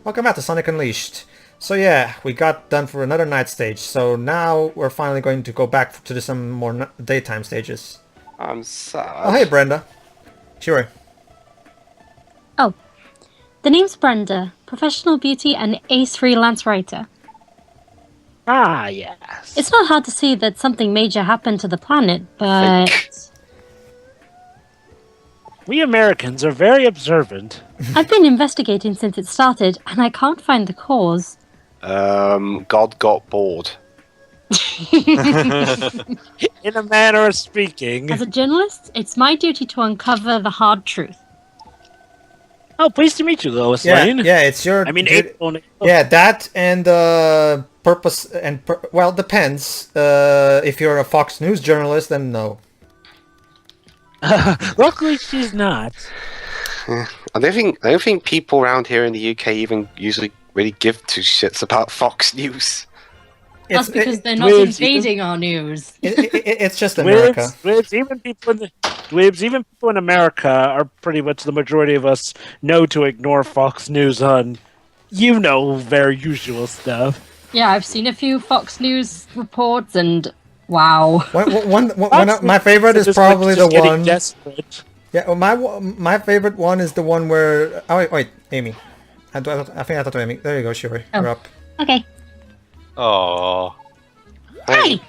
Welcome back to Sonic Unleashed. So yeah, we got done for another night stage, so now we're finally going to go back to some more daytime stages. I'm sad. Oh hey Brenda. Sure. Oh, the name's Brenda, professional beauty and ace freelance writer. Ah, yes. It's not hard to see that something major happened to the planet, but... We Americans are very observant. I've been investigating since it started, and I can't find the cause. God got bored. In a manner of speaking. As a journalist, it's my duty to uncover the hard truth. Oh, pleased to meet you, Lois Yeah, Lane. yeah, it's your... I mean, April. Yeah, that and purpose and... well, depends. If you're a Fox News journalist, then no. Luckily, she's not. I don't think people around here in the UK even usually really give two shits about Fox News. That's because they're not invading our news. It's just America. Even people in America are pretty much the majority of us know to ignore Fox News on, their usual stuff. Yeah, I've seen a few Fox News reports and wow. One of my favorite is probably the one. Desperate. Yeah, my favorite one is the one where... Oh, wait, Amy. I think I thought Amy. There you go, Shuri. Oh. You're up. Okay. Oh. Hey!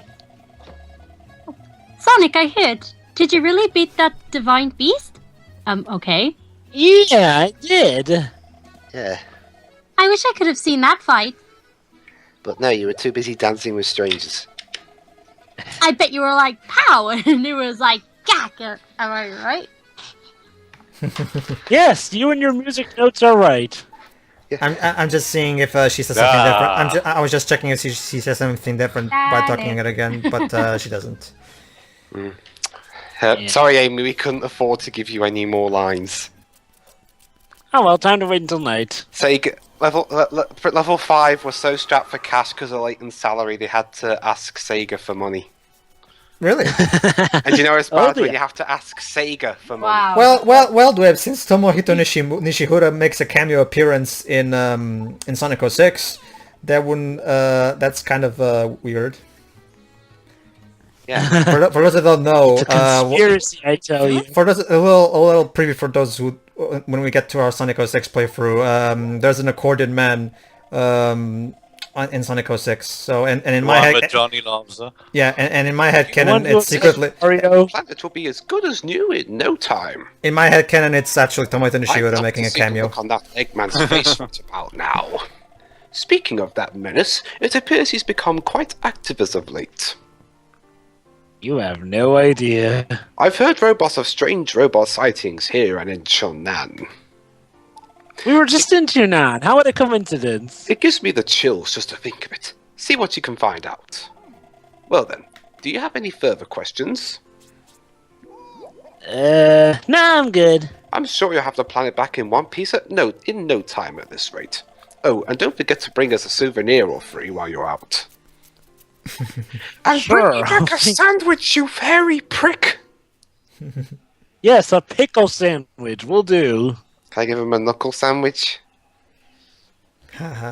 Sonic, I heard. Did you really beat that divine beast? Okay. Yeah, I did. Yeah, I wish I could have seen that fight. but no, you were too busy dancing with strangers. I bet you were like, pow! And it was like, gack! Am I right? Yes, you and your music notes are right. I'm just seeing if she says something different. I was just checking if she says something different by talking it again, but she doesn't. Sorry, Amy, we couldn't afford to give you any more lines. Oh well, time to wait until night. Sega level 5 was so strapped for cash because of Layton's salary they had to ask Sega for money. Really? And you know it's bad when you have to ask Sega for money. Wow. Well, Dweb, since Tomohito Nishihura makes a cameo appearance in Sonic 06, that's kind of weird. Yeah. For those that don't know, It's a conspiracy, I tell you. for those a little preview for those who, when we get to our Sonic 06 playthrough, there's an accordion man in Sonic 06. So and in my head, Johnny loves her. yeah, and in my head canon, it's secretly The planet will be as good as new in no time. in my head canon, it's actually Tomohito Nishihura making a cameo. Look on that Eggman's face right about now. Speaking of that menace, it appears he's become quite active as of late. You have no idea. I've heard robots of strange robot sightings here and in Chun-nan. We were just in Chun-nan. How what a coincidence. It gives me the chills just to think of it. See what you can find out. Well then, do you have any further questions? Nah, I'm good. I'm sure you'll have the planet back in one piece in no time at this rate. Oh, and don't forget to bring us a souvenir or three while you're out. And Sure. bring me back a sandwich, you hairy prick! Yes, a pickle sandwich will do. Can I give him a knuckle sandwich?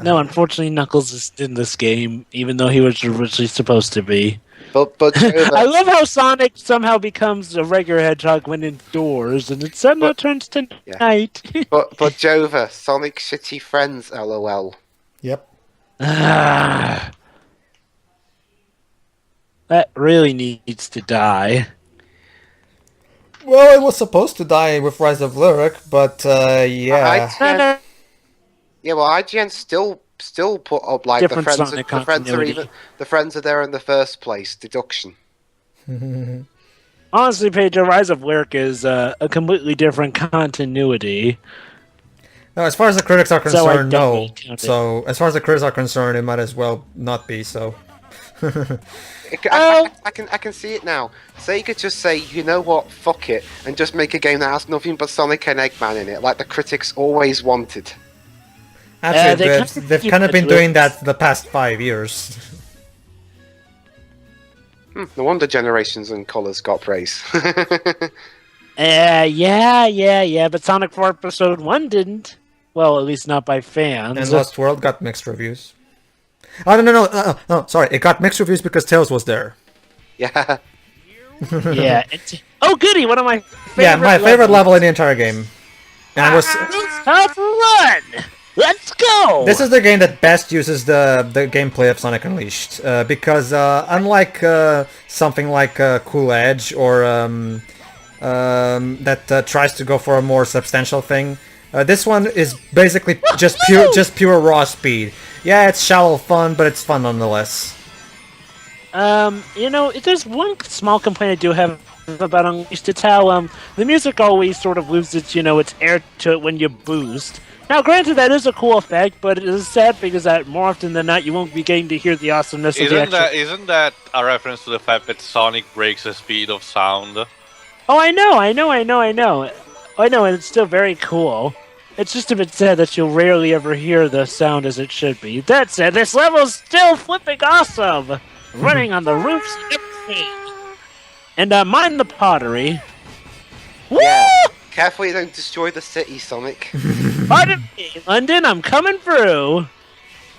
No, unfortunately, Knuckles is in this game, even though he was originally supposed to be. But I love how Sonic somehow becomes a regular hedgehog when indoors, and it somehow turns to night. but Jova, Sonic shitty friends, lol. Yep. Ah. That really needs to die. Well, it was supposed to die with Rise of Lyric, but yeah. IGN still put up like Different the Sonic continuity. friends are there in the first place. Deduction. Honestly, Pedro, Rise of Lyric is a completely different continuity. No, as far as the critics are So I concerned, no. definitely count it. So as far as the critics are concerned, it might as well not be so. I can see it now. Sega just say, you know what, fuck it, and just make a game that has nothing but Sonic and Eggman in it, like the critics always wanted. Actually, they've kind of been doing that the past 5 years. No wonder Generations and Colors got praise. Yeah, but Sonic 4 Episode 1 didn't. Well, at least not by fans. And Lost World got mixed reviews. Oh, no, sorry. It got mixed reviews because Tails was there. Yeah. Yeah. Oh, goody! One of my favorite Yeah, my favorite level in the entire game. And I was... Tough run! Let's go! This is the game that best uses the gameplay of Sonic Unleashed. Because unlike something like Cool Edge or that tries to go for a more substantial thing, this one is basically just pure raw speed. Yeah, it's shallow fun, but it's fun nonetheless. There's one small complaint I do have about Unleashed. It's how the music always sort of loses, its air to it when you boost. Now, granted, that is a cool effect, but it is sad because that more often than not, you won't be getting to hear the awesomeness of the actual... Isn't that a reference to the fact that Sonic breaks the speed of sound? Oh, I know, and it's still very cool. It's just a bit sad that you'll rarely ever hear the sound as it should be. That said, this level's still flipping awesome! Running on the roofs and everything. And mind the pottery. Yeah. Woo! Careful you don't destroy the city, Sonic. Pardon me, London, I'm coming through.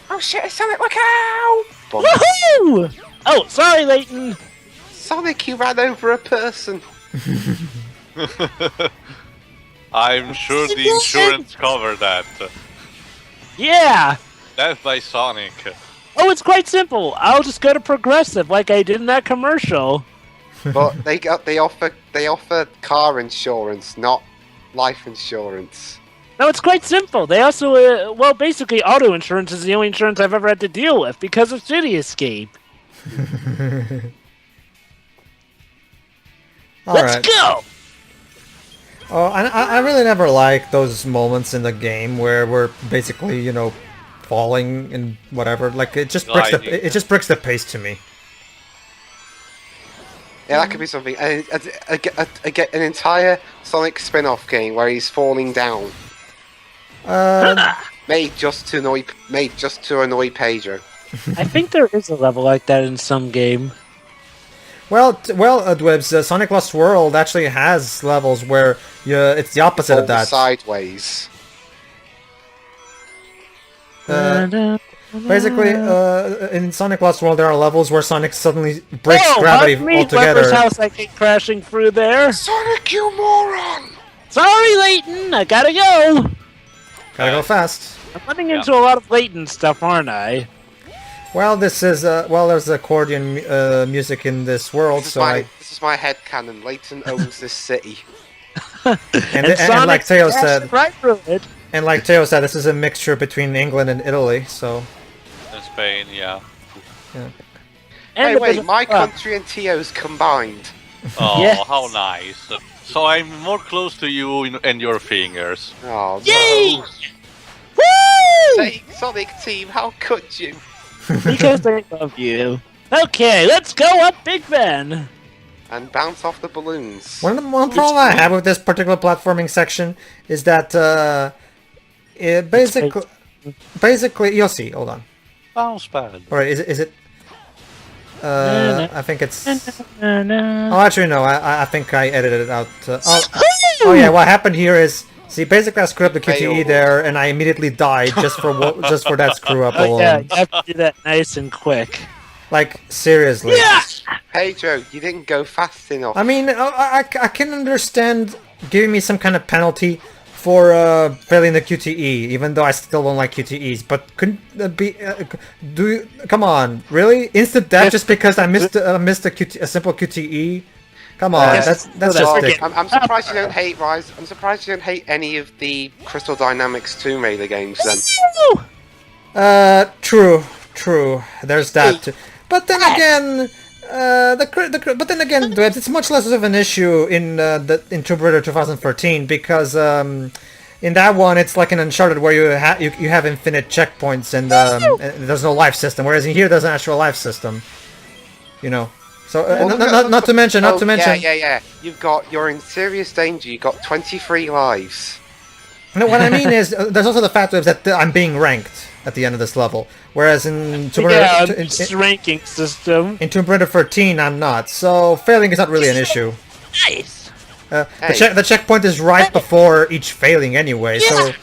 Oh shit, Sonic, look out! Boom. Woohoo! Oh, sorry, Leighton. Sonic, you ran over a person. I'm sure the insurance covered that. Yeah. Death by Sonic. Oh, it's quite simple. I'll just go to Progressive like I did in that commercial. But they offer car insurance, not life insurance. No, it's quite simple. They also, basically auto insurance is the only insurance I've ever had to deal with because of City Escape. Let's go! Oh, I really never like those moments in the game where we're basically, falling and whatever. Like it just breaks the pace to me. Yeah, that could be something. An entire Sonic spin-off game where he's falling down. Made just to annoy Pedro. I think there is a level like that in some game. Well, Dwebs, Sonic Lost World actually has levels where it's the opposite of that. Sideways. Basically, in Sonic Lost World, there are levels where Sonic suddenly breaks gravity altogether. Whoever's house I came crashing through there. Sonic, you moron! Sorry, Leighton, I gotta go. Gotta go fast. I'm running into a lot of Leighton stuff, aren't I? Well, this is there's accordion music in this world, This is my headcanon. Leighton owns this city. and like Teo said, right through it. And like Teo said, this is a mixture between England and Italy, so... In Spain, yeah. Hey, wait, my country and Teo's combined. Oh, Yes. how nice. So I'm more close to you and your fingers. Oh, Yay! no. Woo! Hey, Sonic Team, how could you? Because I love you. Okay, let's go up Big Ben. And bounce off the balloons. One problem I have with this particular platforming section is that it basically you'll see. Hold on. Bounce pad. Or is it? I think it's. Oh, actually no. I think I edited it out. Oh yeah. What happened here is, see, basically I screwed up the QTE there, and I immediately died just for that screw up alone. Yeah, you have to do that nice and quick. Like seriously. Yeah. Pedro, you didn't go fast enough. I mean, I can understand giving me some kind of penalty for failing the QTE, even though I still don't like QTEs. But couldn't be? Come on, really? Instant death just because I missed a simple QTE? Come on, that's just dick. I'm surprised you don't hate Rise. I'm surprised you don't hate any of the Crystal Dynamics 2 Melee games then. True. There's that too. But then again, it's much less of an issue in Tomb Raider 2013 because in that one it's like an Uncharted where you have infinite checkpoints and there's no life system, whereas in here there's an actual life system. So not to mention. Yeah. You're in serious danger. You've got 23 lives. No, what I mean is there's also the fact that I'm being ranked at the end of this level, whereas in Tomb Raider, ranking system. In Tomb Raider 13, I'm not. So failing is not really an issue. Nice. The checkpoint is right before each failing anyway, so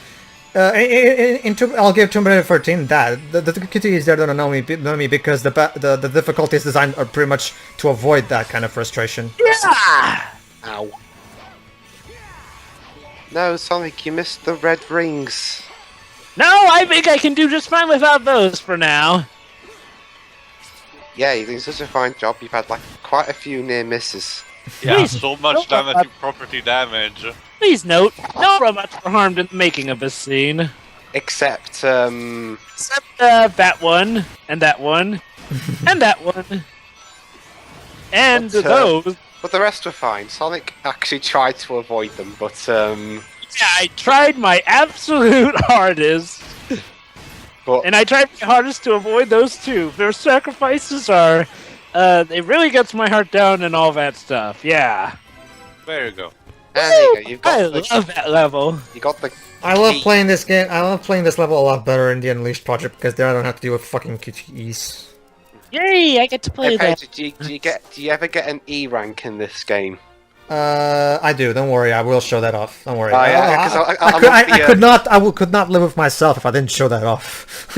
I'll give Tomb Raider 13 that. The QTEs there don't know me because the difficulties designed are pretty much to avoid that kind of frustration. Yeah! Ow. No, Sonic, you missed the red rings. No, I think I can do just fine without those for now. Yeah, you're doing such a fine job. You've had like quite a few near misses. Yeah, Please, so much don't- damage, property damage. Please note, no robots were harmed in the making of this scene. Except, Except that one, and that one, and that one. And But, those. but the rest were fine. Sonic actually tried to avoid them, but Yeah, I tried my absolute hardest. but And I tried my hardest to avoid those two. Their sacrifices are, it really gets my heart down and all that stuff. Yeah. There you go. there you go. You've got I the, love that level. you got the. I love key. playing this game. I love playing this level a lot better in the Unleashed project because there I don't have to deal with fucking QTEs. Yay! I get to play Hey, that. Pedro, do you ever get an E rank in this game? I do. Don't worry. I will show that off. Don't worry. Oh, yeah, 'cause I love I the, could not. I could not live with myself if I didn't show that off.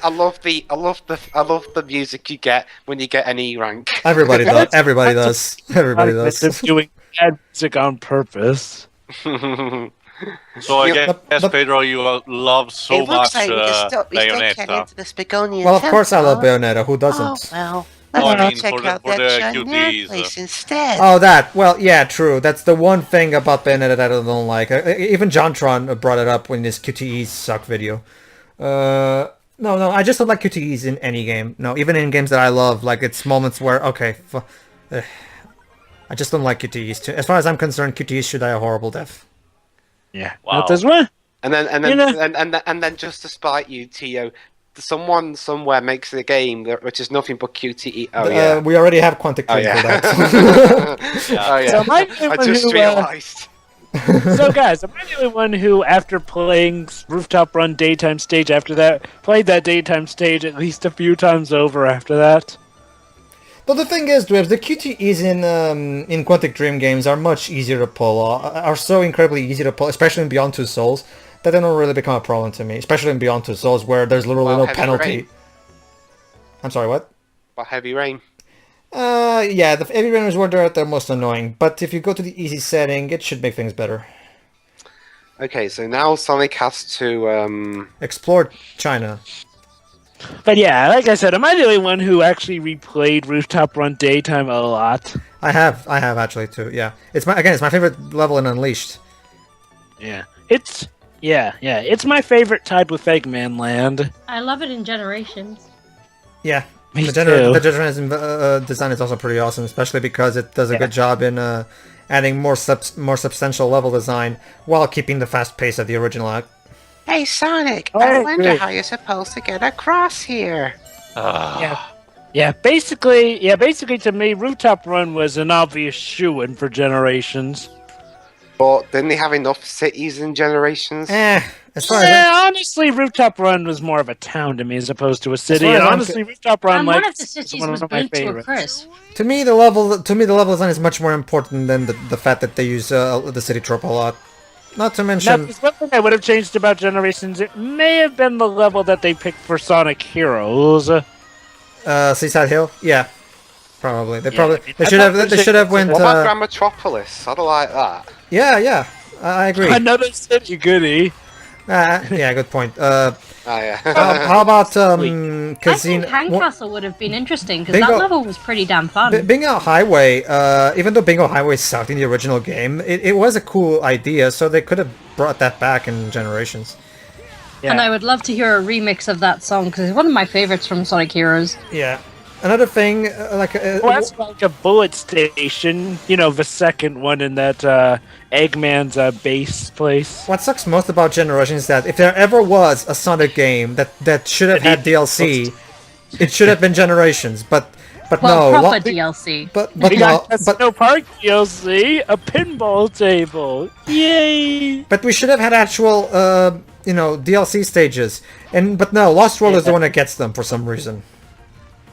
I love the music you get when you get an E rank. Everybody does. Everybody does. Everybody does. They're doing bad music on purpose. So I Yeah, guess, the- Pedro, you love so It looks much like we still can't Bayonetta. into the Spagonia Well, of course I love temple. Bayonetta. Who Oh, doesn't? well. No, Let's I mean, check for the- out for that the Chun-nan QTEs. place instead. Oh, that. Well, yeah, true. That's the one thing about Bayonetta that I don't like. Even JonTron brought it up in his QTEs suck video. No, I just don't like QTEs in any game. No, even in games that I love, like it's moments where okay, I just don't like QTEs. As far as I'm concerned, QTEs should die a horrible death. Yeah. Wow. That does what? And then You know- and then just to spite you, Tio, someone somewhere makes a game which is nothing but QTE. Oh yeah. We already have Quantic Oh Dream yeah. for that. Oh yeah. So my I one just who, realised. So guys, am I the only one who, after playing Rooftop Run Daytime Stage after that, played that Daytime Stage at least a few times over after that? But the thing is, Dwebs, the QTEs in Quantic Dream games are much easier to pull, are so incredibly easy to pull, especially in Beyond Two Souls, that they don't really become a problem to me, especially in Beyond Two Souls, where there's literally Well, no Heavy penalty. Rain. I'm sorry, what? But Heavy Rain. Yeah, the heavy rainers were there at their most annoying, but if you go to the easy setting, it should make things better. Okay, so now Sonic has to Explore China. But yeah, like I said, am I the only one who actually replayed Rooftop Run Daytime a lot? I have actually too. Yeah, it's my favorite level in Unleashed. Yeah. It's my favorite type with Eggman Land. I love it in Generations. Yeah, Me the too. Generation design is also pretty awesome, especially because it does a good job in adding more substantial level design while keeping the fast pace of the original act. Hey, Sonic, Oh, I wonder great. how you're supposed to get across here. Yeah, basically to me, Rooftop Run was an obvious shoo-in for Generations. but didn't they have enough cities in Generations? As far as Yeah, honestly, Rooftop Run was more of a town to me as opposed to a city. far as And I'm honestly, Rooftop Run And like one of the cities one was of my burnt to a favorites. crisp. to me, the level design is much more important than the fact that they use the city trope a lot. Not to Now, mention, there's one thing I would have changed about Generations. It may have been the level that they picked for Sonic Heroes. Seaside Hill. Yeah, probably. They Yeah, probably I mean, they I should thought have they they should have went. What about Grand Metropolis? I don't like that. Yeah, I agree. Another city goodie. Yeah, good point. Oh yeah. How about I think Casino? Handcastle would have been interesting because Bingo. that level was pretty damn fun. Bingo Highway, even though Bingo Highway sucked in the original game, it was a cool idea, so they could have brought that back in Generations. And I would love to hear a remix of that song because it's one of my favorites from Sonic Heroes. Yeah. Another thing, Well, that's like a bullet station, you know, the second one in that Eggman's base place. what sucks most about Generations is that if there ever was a Sonic game that should have had DLC, it should have been Generations, but Well, no. proper DLC. But We got no, Casino Park DLC, a pinball table. Yay! but we should have had actual DLC stages. But no, Lost World is the one that gets them for some reason.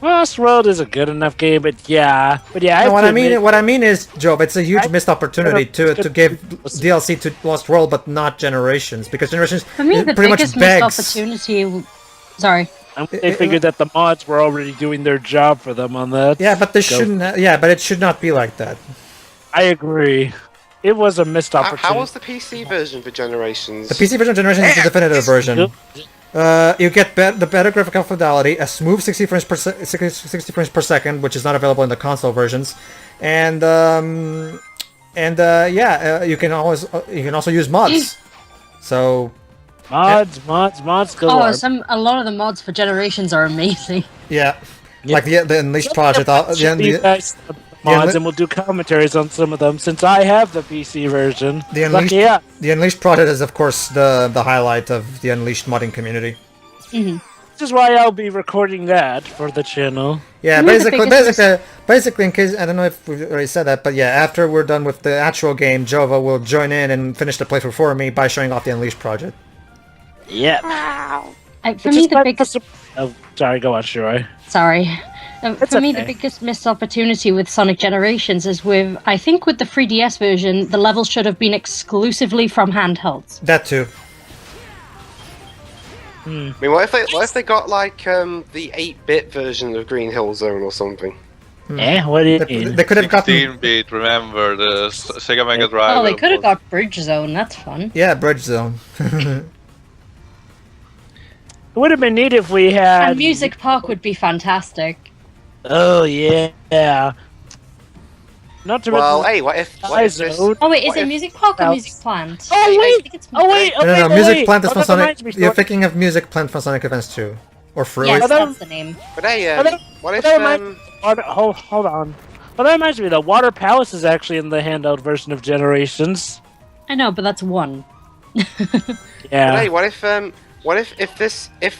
Lost World is a good enough game, but yeah. No, what I mean is, Job, it's a huge missed opportunity to give DLC to Lost World, but not Generations, because Generations For me, the pretty much biggest missed begs. opportunity. Sorry. They figured that the mods were already doing their job for them on that. Yeah, but they shouldn't. Yeah, but it should not be like that. I agree. It was a missed opportunity. How was the PC version for Generations? The PC version of Generations is the definitive version. You get the better graphical fidelity, a smooth 60 frames per second, which is not available in the console versions, and you can also use mods. So mods galore. A lot of the mods for Generations are amazing. yeah, like the Unleashed project. Mods, and we'll do commentaries on some of them since I have the PC version. The Unleashed project is, of course, the highlight of the Unleashed modding community. Mm-hmm. Which is why I'll be recording that for the channel. Yeah, basically, in case I don't know if we've already said that, but yeah, after we're done with the actual game, Jova will join in and finish the playthrough for me by showing off the Unleashed project. Yep. For me, the biggest. Oh, sorry, go on, Shirai. Sorry. For me, the biggest missed opportunity with Sonic Generations is I think with the 3DS version, the levels should have been exclusively from handhelds. That too. I mean, what if they got like the 8-bit version of Green Hill Zone or something? What do you mean? They could have gotten 16-bit, remember, the Sega Mega Drive. Oh, they could have got Bridge Zone, that's fun. Yeah, Bridge Zone. It would have been neat if we had... And Music Park would be fantastic. Oh, yeah. Not to hey, what if this... Oh wait, is it Music Park or Music Plant? Oh wait! No, Music Plant is from Sonic... You're thinking of Music Plant from Sonic Advance 2. Or Fruit. Yes, that's the name. But hey, what if... Hold on. Well, that reminds me, the Water Palace is actually in the handheld version of Generations. I know, but that's one. Yeah. But hey, what if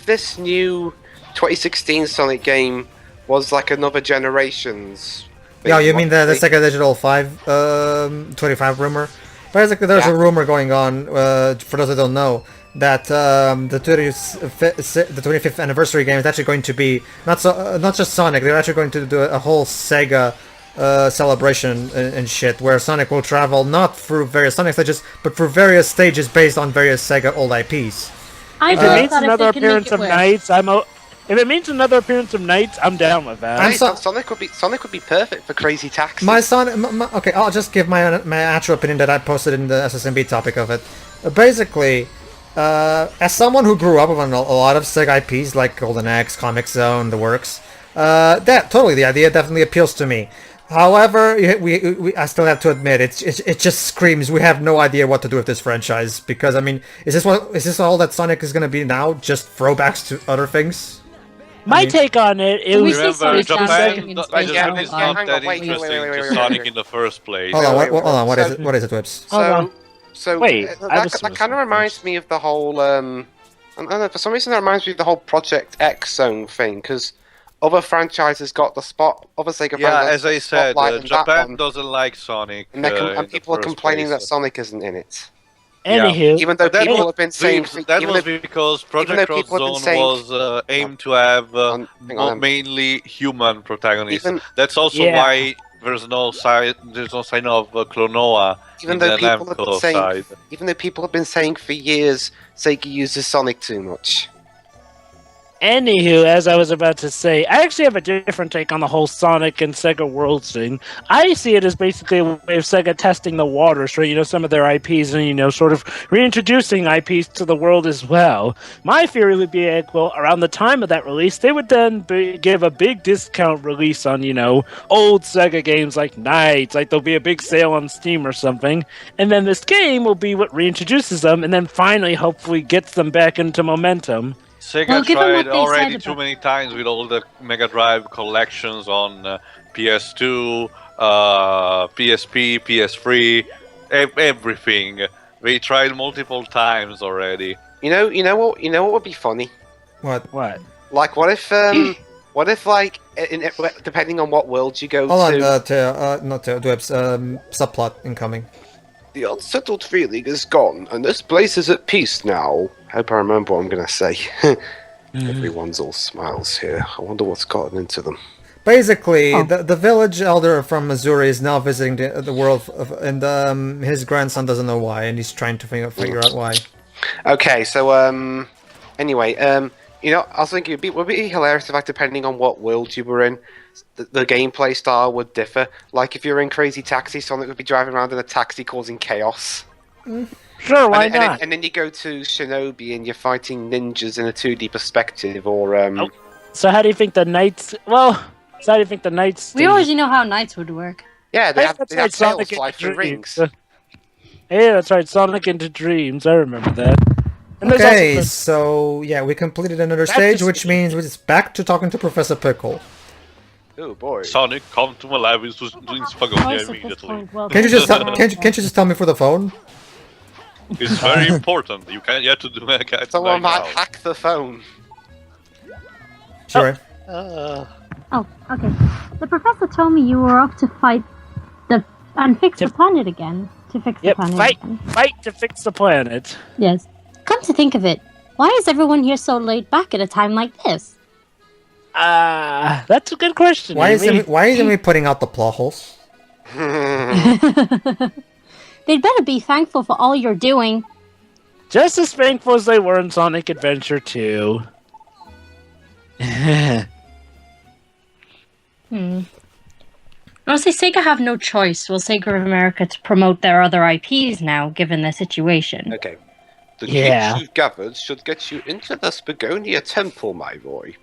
this new 2016 Sonic game was like another Generations? Yeah, you mean the Sega Digital 25 rumor? Basically, there's a rumor going on, for those that don't know, that the 25th anniversary game is actually going to be not just Sonic. They're actually going to do a whole Sega celebration and shit, where Sonic will travel not through various Sonic stages, but through various stages based on various Sega old IPs. If it means another appearance of Knights, If it means another appearance of Knights, I'm down with that. Sonic would be perfect for Crazy Taxi. Okay, I'll just give my actual opinion that I posted in the SSMB topic of it. Basically, as someone who grew up with a lot of Sega IPs like Golden Axe, Comic Zone, the works, the idea definitely appeals to me. However, I still have to admit it just screams we have no idea what to do with this franchise, because I mean, is this all that Sonic is going to be now? Just throwbacks to other things? My take on it is... Remember, Japan is not that interesting to Sonic in the first place. Hold on, what is it, Whips? That kind of reminds me of the whole, I don't know, for some reason that reminds me of the whole Project X Zone thing, because other franchises got the spot, other Sega franchises. Yeah, as I said, Japan doesn't like Sonic. And people are complaining that Sonic isn't in it. Anywho, even though people have been saying that was because Project Cross Zone was aimed to have mainly human protagonists. That's also why there's no sign of Klonoa even in though the Namco side. Even though people have been saying for years Sega uses Sonic too much. Anywho, as I was about to say, I actually have a different take on the whole Sonic and Sega Worlds thing. I see it as basically a way of Sega testing the waters for, some of their IPs and, sort of reintroducing IPs to the world as well. My theory would be, around the time of that release, they would then give a big discount release on, old Sega games like Knights, like there'll be a big sale on Steam or something, and then this game will be what reintroduces them, and then finally, hopefully, gets them back into momentum. Sega tried already too many times with all the Mega Drive collections on PS2, PSP, PS3, everything. They tried multiple times already. You know what would be funny? What? Like, what if depending on what world you go Hold to... on, not Dwebs, subplot incoming. The unsettled feeling is gone, and this place is at peace now. Hope I remember what I'm gonna say. Everyone's all smiles here. I wonder what's gotten into them. Basically, the village elder from Missouri is now visiting the world, and his grandson doesn't know why, and he's trying to figure out why. Okay, so anyway, you know, I was thinking it would be hilarious if, like, depending on what world you were in, the gameplay style would differ. Like, if you're in Crazy Taxi, Sonic would be driving around in a taxi causing chaos. Sure, why not? And then you go to Shinobi and you're fighting ninjas in a 2D perspective, or So how do you think the knights? Well, so how do you think the knights? We already know how knights would work. yeah, they have That's tails right, Sonic fly into through Dreams. rings. Yeah, that's right, Sonic into Dreams. I remember that. And there's Okay, also so yeah, we completed another Back stage, to which means it's back to talking to Professor Pickle. Oh boy. Sonic, come to my lab in Spagonia Twice at this immediately. point, well, Can't you just can't you just tell me for the phone? It's very important. You have to do it Someone right might now. hack the phone. Sure. Oh, okay. The professor told me you were off to fight and fix the planet again. To fix the Yep, planet fight again. to fix the planet. Yes. Come to think of it, why is everyone here so laid back at a time like this? That's a good question. Why Amy. isn't we putting out the plot holes? They'd better be thankful for all you're doing. Just as thankful as they were in Sonic Adventure 2. Honestly, Sega have no choice. Will Sega of America to promote their other IPs now, given the situation? Okay. The Yeah. gifts you've gathered should get you into the Spagonia Temple, my boy.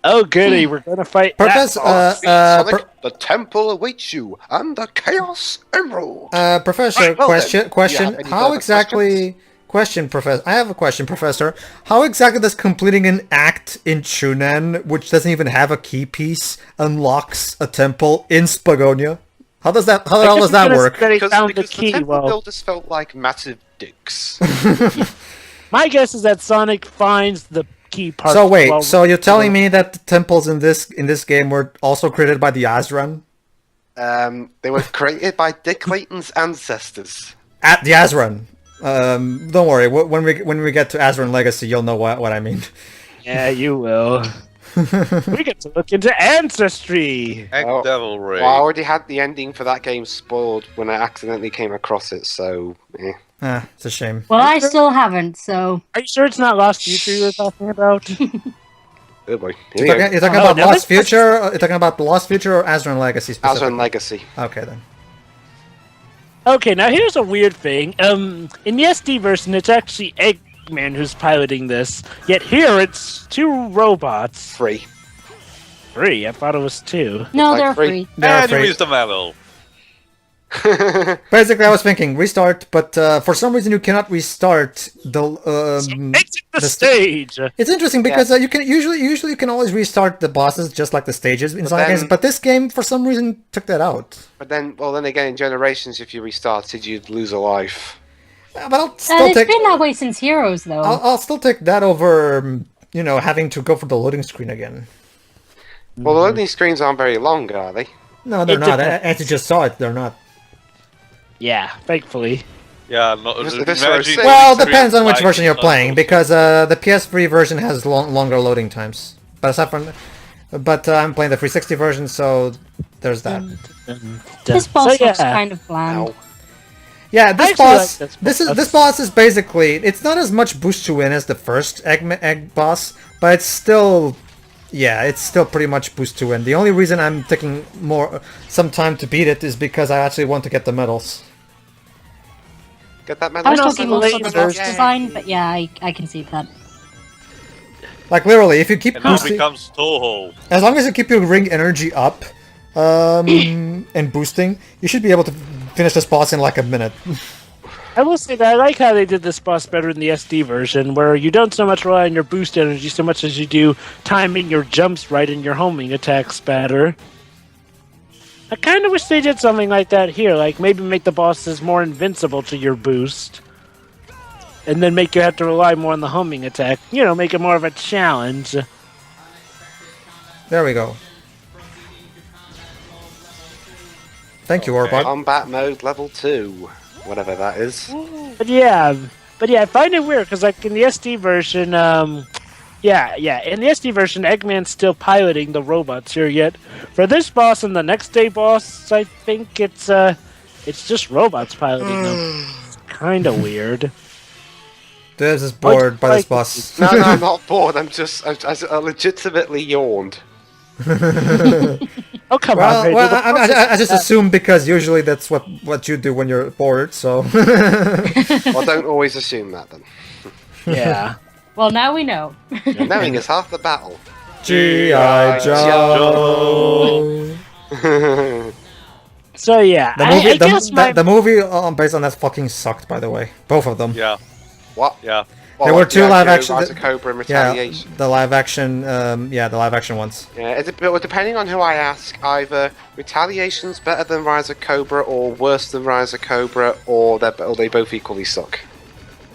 Oh goody, we're gonna fight that Professor, boss. Sonic, the temple awaits you, and the Chaos Emerald. Professor, Right, well then, question. do you have any How further exactly? Question, Professor. I have a question, Professor. How exactly does completing an act in Chun-nan, which doesn't even have a key piece, unlocks a temple in Spagonia? How does that? How the hell does that work? They Because, found the because key. the temple Well, builders felt like massive dicks. my guess is that Sonic finds the key part. So wait, while- so you're telling me that the temples in this game were also created by the Azran? They were created by Dick Clayton's ancestors. At the Azran. Don't worry. When we get to Azran Legacy, you'll know what I mean. Yeah, you will. We get to look into ancestry. Egg Oh, Devil Ray. Well, I already had the ending for that game spoiled when I accidentally came across it, so It's a shame. Well, I still haven't, so... Are you sure it's not Lost Future you're talking about? oh boy. You're Here we go. talking Oh, about no, Lost that's- Future? You're talking about the Lost Future or Azran Legacy specifically? Azran Legacy. Okay then. Okay, now here's a weird thing. In the SD version, it's actually Eggman who's piloting this. Yet here, it's 2 robots. 3. 3? I thought it was 2. No, Like they're free. free. They're And you afraid. missed the medal. Basically, I was thinking restart, but for some reason you cannot restart the. Exit the the stage! It's interesting because you can usually you can always restart the bosses just like the stages in But Sonic games, then- but this game for some reason took that out. But then, well, then again, in Generations, if you restarted, you'd lose a life. But I'll still It's take been that way since Heroes, though. I'll still take that over having to go for the loading screen again. Well, the loading screens aren't very long, are they? No, they're It not. depends. As you just saw it, they're not. Yeah, thankfully. Yeah, no, This- imagine this is what I was saying. Well, the depends on which screen version you're like playing because the PS3 version has longer loading times. But aside from, I'm playing the 360 version, so there's that. This boss So, looks yeah. kind of bland. Ow. Yeah, I this actually boss. like This boss is basically. It's not as much boost to win as the first egg boss, but it's still. Yeah, it's still pretty much boost to win. The only reason I'm taking some time to beat it is because I actually want to get the medals. Get that I medal? was And talking also more for the lasers. boss design, but yeah, I can see that. Like literally, if you keep And now boosting, becomes Toho. as long as you keep your ring energy up, and boosting, you should be able to finish this boss in like a minute. I will say that I like how they did this boss better in the SD version, where you don't so much rely on your boost energy so much as you do timing your jumps right and your homing attacks better. I kind of wish they did something like that here, like maybe make the bosses more invincible to your boost. And then make you have to rely more on the homing attack. You know, make it more of a challenge. There we go. Thank you, Orbot. Combat mode level 2. Whatever that is. But yeah, I find it weird, because like in the SD version, Yeah. In the SD version, Eggman's still piloting the robots here. Yet for this boss and the next day boss, I think it's just robots piloting them. It's kind of weird. Dibs is bored by this boss. No, I'm not bored. I legitimately yawned. Oh come on! Well, Pedro, I just assume because usually that's what you do when you're bored. So. Well, don't always assume that then. Yeah. Well, now we know. Knowing is half the battle. G.I. Joe. So yeah, The movie, I guess the movie based on that fucking sucked. By the way, both of them. Yeah. What? Yeah. Well, There were two live action. Rise of Cobra and Yeah, Retaliation. the live action. The live action ones. Yeah, but depending on who I ask, either Retaliation's better than Rise of Cobra, or worse than Rise of Cobra, or they both equally suck.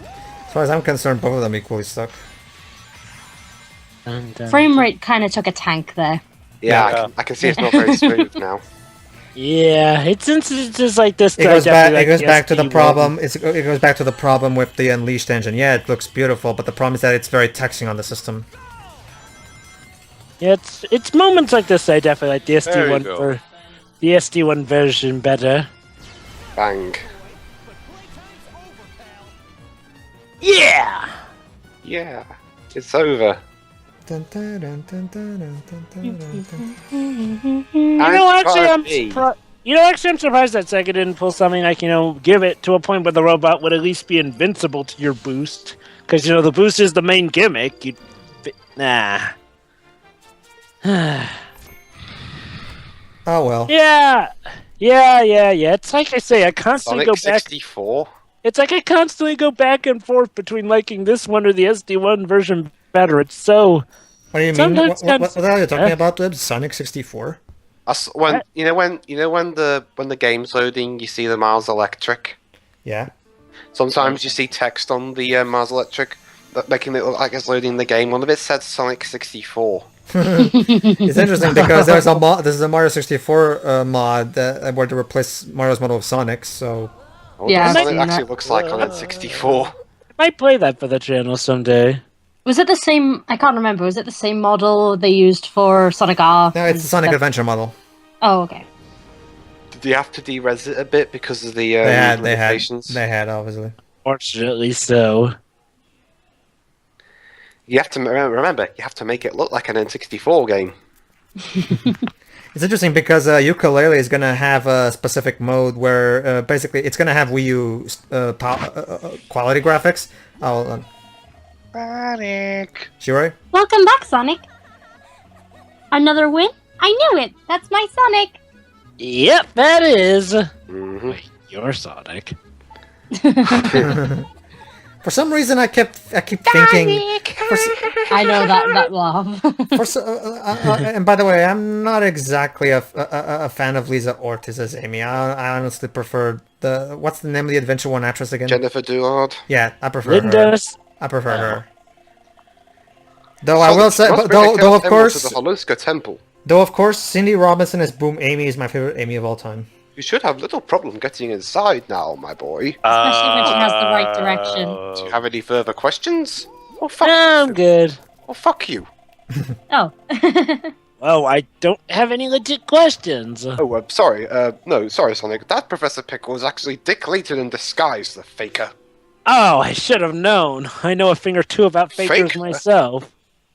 As far as I'm concerned, both of them equally suck. Frame rate kind of took a tank there. Yeah, I can see it's not very smooth now. Yeah, since it's just like this. It goes back. It goes back to the problem. It goes back to the problem with the Unleashed engine. Yeah, it looks beautiful, but the problem is that it's very taxing on the system. Yeah, it's moments like this I definitely like the There you SD1 go. for the SD1 version better. Bang. Yeah. Yeah, it's over. Dun, dun, dun, dun, dun, dun, dun, dun, dun. Actually, I'm surprised that Sega didn't pull something like, give it to a point where the robot would at least be invincible to your boost. Because, the boost is the main gimmick. Nah. Oh well. Yeah. It's like I say, I constantly Sonic go back. 64. It's like I constantly go back and forth between liking this one or the SD1 version better. It's so... What do you mean? What the hell are you talking about, Libs? Sonic 64? When the game's loading, you see the Mars Electric. Yeah. Sometimes you see text on the Mars Electric making it look like it's loading the game. One of it said Sonic 64. It's interesting because there's a Mario 64 mod where they replace Mario's model with Sonic. So. Yeah, Sonic actually looks like on N64. I might play that for the channel someday. Was it the same? I can't remember. Was it the same model they used for Sonic R? No, it's the Sonic Adventure model. Oh, okay. Did you have to de-res it a bit because of the limitations? They had, obviously. Fortunately so. You have to remember, you have to make it look like an N64 game. It's interesting because Ukulele is going to have a specific mode where basically it's going to have Wii U quality graphics. Oh, hold on. Sonic. Shirai? Welcome back, Sonic. Another win? I knew it. That's my Sonic. Yep, that is. Mm-hmm. Wait, you're Sonic. For some reason, I keep thinking. I know that laugh. And by the way, I'm not exactly a fan of Lisa Ortiz as Amy. I honestly prefer what's the name of the Adventure One actress again? Jennifer Doolard. Yeah, I prefer Linda. her. I prefer her. Though I will say, though of course, the Holuska Temple. Though of course, Cindy Robinson as Boom Amy is my favorite Amy of all time. You should have little problem getting inside now, my boy. Especially when she has the right direction. Do you have any further questions? Oh, fuck No, I'm good. Oh, fuck you. Oh. Well, I don't have any legit questions. Oh, sorry. No, sorry, Sonic. That Professor Pickle is actually Dick Layton in disguise, the faker. Oh, I should have known. I know a thing or two about fakers Fake? myself.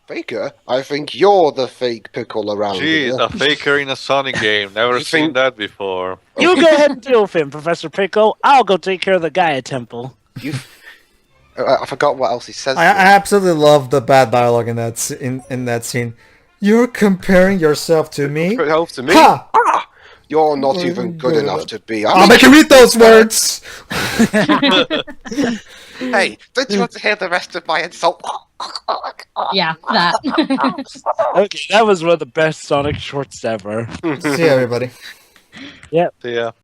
Faker? I think you're the fake pickle around Jeez, here. a faker in a Sonic game. Never You seen think- that before. You go ahead and deal with him, Professor Pickle. I'll go take care of the Gaia Temple. I forgot what else he says. I absolutely love the bad dialogue in that scene. You're comparing yourself to me? Help to me. Ha! Ah, you're not even good enough to be. I'll make you read those words! Hey, don't you want to hear the rest of my insult? Yeah, that. Okay, that was one of the best Sonic shorts ever. See you, everybody. Yep. Yeah.